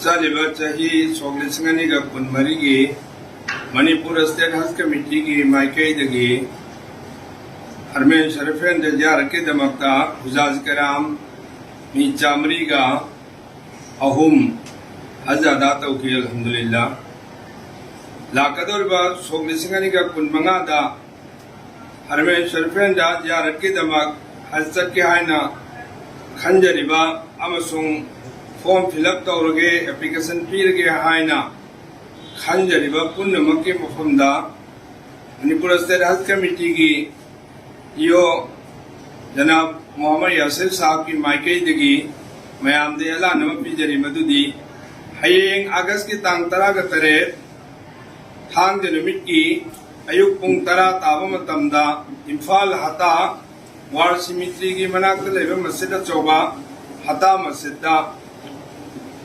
चालीबा चाही सोगलिसिंगनी का कुनमरी की मणिपुर स्टेट हज कमिटी की माइकईदगी हरमेन शरीफेन दजार के दमकता हुजाज कराम मी चामरी का अहुम हज अदा तौकी अल्हम्दुलिल्लाह लाकदोरबा सोगलिसिंगनी का कुनमंगादा हरमेन शरीफेन दजार के दमक हज चक्के हायना खंजरिबा अमसुंग फॉर्म फिलअप तौरगे एप्लीकेशन पीरगे हायना खंजरिबा पुनमके मफमदा मणिपुर स्टेट हज कमिटी की यो जनाब मोहम्मद यासिर साहब की माइकईदगी मयाम दे अलानम पीजरी मदुदी हयेंग अगस्त की तांग 13 थांग नुमित की अयुक पुंग 10 ताबा मतमदा इम्फाल हता वार सिमिट्री की मनाक्ता लेबा मस्जिद चौबा हता मस्जिदा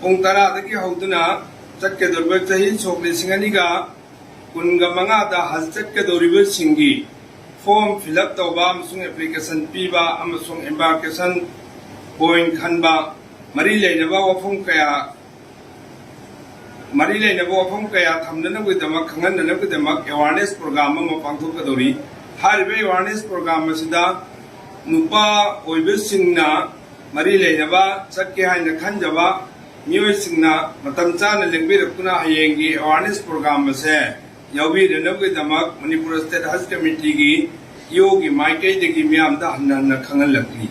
पुंग 10 हौदुना चक्के दुर्बा चाही सोगलिसिंगनी का कुनगा मंगादा हज चक्के दोरिबा सिंगी फॉर्म फिलअप तौबा एप्लीकेशन पीबा एम्बार्केशन पॉइंट खनबा मरी लेनबा वफम कया थमननबगदमक खंगननबगदमक अवेयरनेस प्रोग्राम अमा पांथोकदोरी हारिबा अवेयरनेस प्रोग्राम असिदा नुपा ओइबसिंगना मरी लेनबा चक्के हायना खंजबा मियोइसिंगना मतम चाना लेंबिरकुना हयेंगी अवेयरनेस प्रोग्राम असे यावीरनबगदमक मणिपुर स्टेट हज कमिटी की यो की माइकईदगी मियामदा हन्ना खंगलकली।